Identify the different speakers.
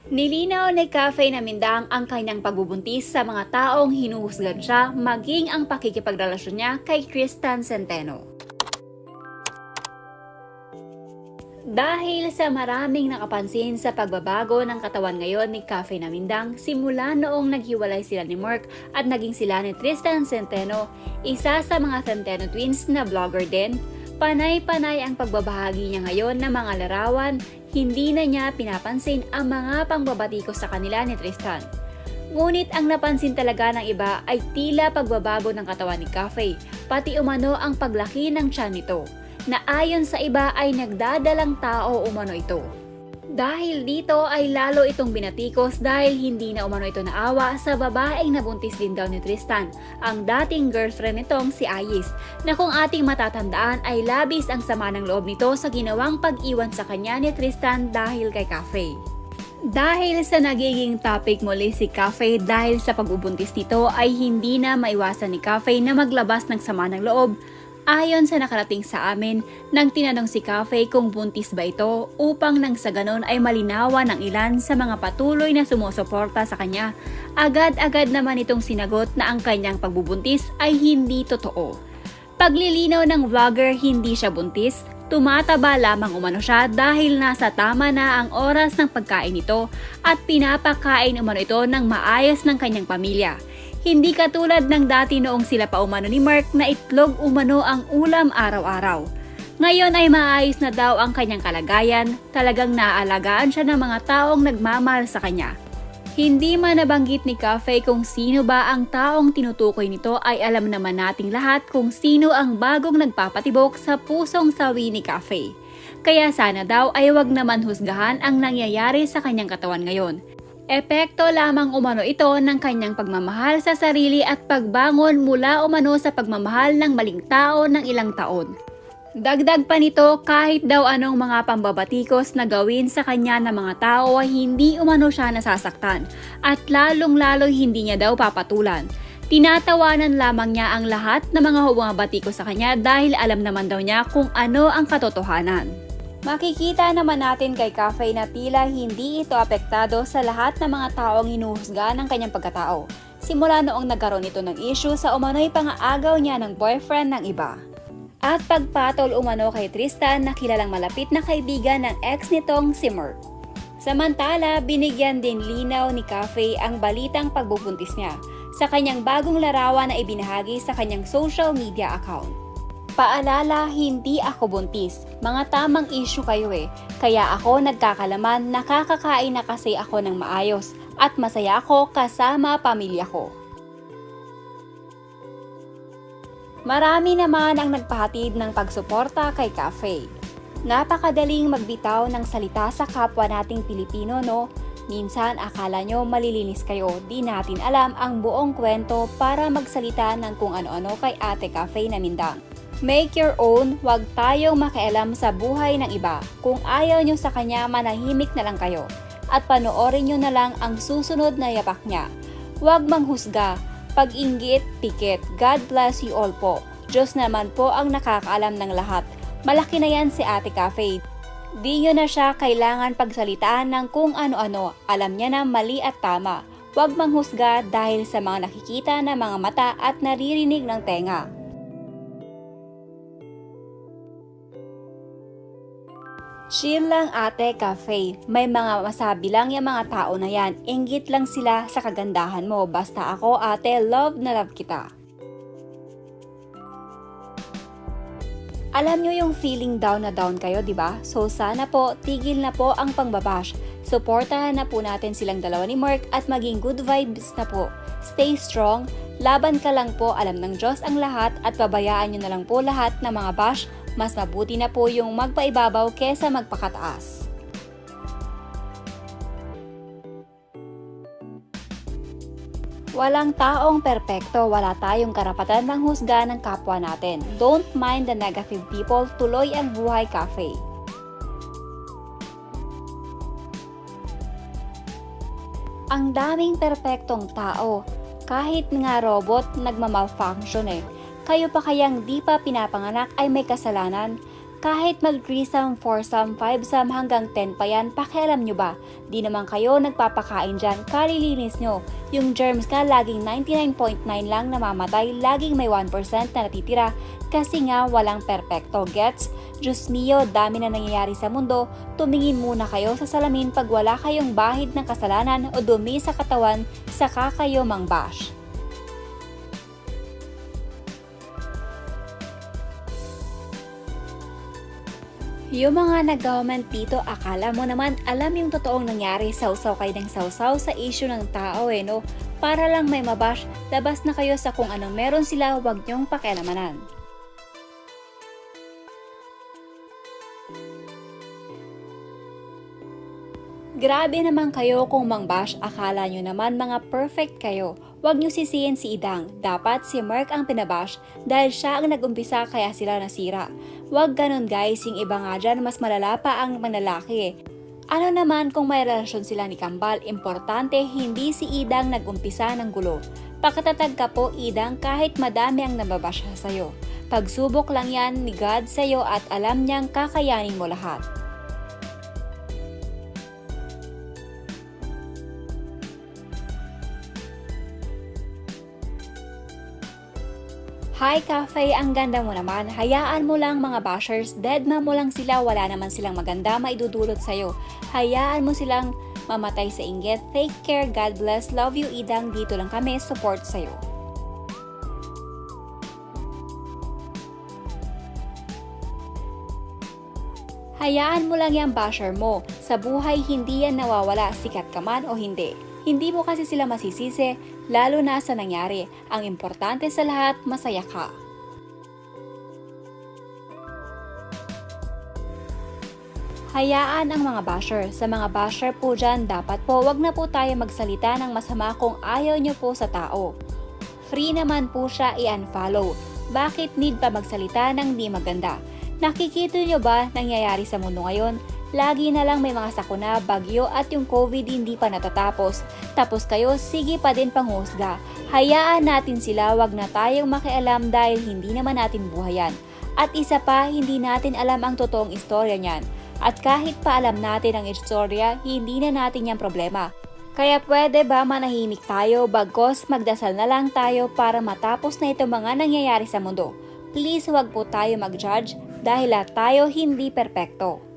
Speaker 1: Nilinaw ni Cafe Namindang ang kanyang pagbubuntis sa mga taong hinuhusgan siya maging ang pakikipagrelasyon niya kay Tristan Centeno. Dahil sa maraming nakapansin sa pagbabago ng katawan ngayon ni Cafe Namindang simula noong naghiwalay sila ni Mark at naging sila ni Tristan Centeno, isa sa mga Centeno twins na vlogger din, panay-panay ang pagbabahagi niya ngayon ng mga larawan, hindi na niya pinapansin ang mga pangbabatikos sa kanila ni Tristan. Ngunit ang napansin talaga ng iba ay tila pagbabago ng katawan ni Cafe, pati umano ang paglaki ng tiyan nito, na ayon sa iba ay nagdadalang tao umano ito. Dahil dito ay lalo itong binatikos dahil hindi na umano ito naawa sa babaeng nabuntis din daw ni Tristan, ang dating girlfriend nitong si Ayis, na kung ating matatandaan ay labis ang sama ng loob nito sa ginawang pag-iwan sa kanya ni Tristan dahil kay Cafe. Dahil sa nagiging topic muli si Cafe dahil sa pagbubuntis nito ay hindi na maiwasan ni Cafe na maglabas ng sama ng loob. Ayon sa nakarating sa amin, nang tinanong si Cafe kung buntis ba ito upang nang sa ganon ay malinawan ng ilan sa mga patuloy na sumusuporta sa kanya, agad-agad naman itong sinagot na ang kanyang pagbubuntis ay hindi totoo. Paglilinaw ng vlogger, hindi siya buntis, tumataba lamang umano siya dahil nasa tama na ang oras ng pagkain nito at pinapakain umano ito ng maayos ng kanyang pamilya. Hindi katulad ng dati noong sila pa umano ni Mark na itlog umano ang ulam araw-araw. Ngayon ay maayos na daw ang kanyang kalagayan, talagang naaalagaan siya ng mga taong nagmamahal sa kanya. Hindi man nabanggit ni Cafe kung sino ba ang taong tinutukoy nito ay alam naman nating lahat kung sino ang bagong nagpapatibok sa pusong sawi ni Cafe. Kaya sana daw ay wag naman husgahan ang nangyayari sa kanyang katawan ngayon. Epekto lamang umano ito ng kanyang pagmamahal sa sarili at pagbangon mula umano sa pagmamahal ng maling tao ng ilang taon. Dagdag pa nito, kahit daw anong mga pambabatikos na gawin sa kanya ng mga tao ay hindi umano siya nasasaktan at lalong-lalo hindi niya daw papatulan. Tinatawanan lamang niya ang lahat ng mga bumabatikos sa kanya dahil alam naman daw niya kung ano ang katotohanan. Makikita naman natin kay Cafe na tila hindi ito apektado sa lahat ng mga taong hinuhusga ng kanyang pagkatao. Simula noong nagkaroon ito ng issue sa umano'y pangaagaw niya ng boyfriend ng iba. At pagpatol umano kay Tristan na kilalang malapit na kaibigan ng ex nitong si Mark. Samantala, binigyan din linaw ni Cafe ang balitang pagbubuntis niya sa kanyang bagong larawan na ibinahagi sa kanyang social media account. Paalala, hindi ako buntis. Mga tamang issue kayo Kaya ako nagkakalaman, nakakakain na kasi ako ng maayos at masaya ako kasama pamilya ko. Marami naman ang nagpahatid ng pagsuporta kay Cafe. Napakadaling magbitaw ng salita sa kapwa nating Pilipino, no? Minsan akala nyo malilinis kayo, di natin alam ang buong kwento para magsalita ng kung ano-ano kay Ate Cafe Namindang. Make your own, wag tayong makialam sa buhay ng iba. Kung ayaw nyo sa kanya, manahimik na lang kayo. At panoorin nyo na lang ang susunod na yapak niya. Wag manghusga, pag-inggit, pikit. God bless you all po. Diyos naman po ang nakakaalam ng lahat. Malaki na yan si Ate Cafe. Di nyo na siya kailangan pagsalitaan ng kung ano-ano. Alam niya na mali at tama. Wag manghusga dahil sa mga nakikita ng mga mata at naririnig ng tenga. Chill lang Ate Cafe, may mga masabi lang yung mga tao na yan, inggit lang sila sa kagandahan mo, basta ako ate, love na love kita. Alam nyo yung feeling down na down kayo, di ba? So sana po, tigil na po ang pangbabash. Suportahan na po natin silang dalawa ni Mark at maging good vibes na po. Stay strong, laban ka lang po, alam ng Diyos ang lahat at pabayaan nyo na lang po lahat ng mga bash. Mas mabuti na po yung magpaibabaw kesa magpakataas. Walang taong perpekto, wala tayong karapatan ng husga ng kapwa natin. Don't mind the negative people, tuloy ang buhay Cafe. Ang daming perpektong tao, kahit nga robot nagmamalfunction Kayo pa kayang di pa pinapanganak ay may kasalanan? Kahit mag-threesome, foursome, fivesome hanggang 10 pa yan, pakialam nyo ba? Di naman kayo nagpapakain dyan, kalilinis nyo. Yung germs ka laging 99.9 lang namamatay, laging may 1% na natitira kasi nga walang perpekto, gets? Diyos mio, dami na nangyayari sa mundo, tumingin muna kayo sa salamin pag wala kayong bahid ng kasalanan o dumi sa katawan, saka kayo mangbash. Yung mga nag-comment dito, akala mo naman alam yung totoong nangyari, sausaw kayo ng sausaw sa issue ng tao no? Para lang may mabash, labas na kayo sa kung anong meron sila, huwag niyong pakialamanan. Grabe naman kayo kung mangbash, akala nyo naman mga perfect kayo. Huwag nyo sisihin si Idang, dapat si Mark ang pinabash dahil siya ang nag-umpisa kaya sila nasira. Huwag ganun guys, yung iba nga dyan mas malala pa ang manlalaki. Ano naman kung may relasyon sila ni Kambal, importante hindi si Idang nag-umpisa ng gulo. Pakatatag ka po Idang kahit madami ang nababash sa'yo. Pagsubok lang yan ni God sa'yo at alam niyang kakayanin mo lahat. Hi Cafe, ang ganda mo naman. Hayaan mo lang mga bashers, deadma mo lang sila, wala naman silang maganda maidudulot sa'yo. Hayaan mo silang mamatay sa inggit. Take care, God bless, love you Idang, dito lang kami, support sa'yo. Hayaan mo lang yung basher mo. Sa buhay hindi yan nawawala, sikat ka man o hindi. Hindi mo kasi sila masisisi, lalo na sa nangyari. Ang importante sa lahat, masaya ka. Hayaan ang mga basher. Sa mga basher po dyan, dapat po wag na po tayo magsalita ng masama kung ayaw nyo po sa tao. Free naman po siya i-unfollow. Bakit need pa magsalita ng di maganda? Nakikita nyo ba nangyayari sa mundo ngayon? Lagi na lang may mga sakuna, bagyo at yung COVID hindi pa natatapos. Tapos kayo, sige pa din panghusga. Hayaan natin sila, wag na tayong makialam dahil hindi naman natin buhayan. At isa pa, hindi natin alam ang totoong istorya niyan. At kahit pa alam natin ang istorya, hindi na natin yung problema. Kaya pwede ba manahimik tayo, bagkos magdasal na lang tayo para matapos na itong mga nangyayari sa mundo. Please wag po tayo mag-judge dahil lahat tayo hindi perpekto.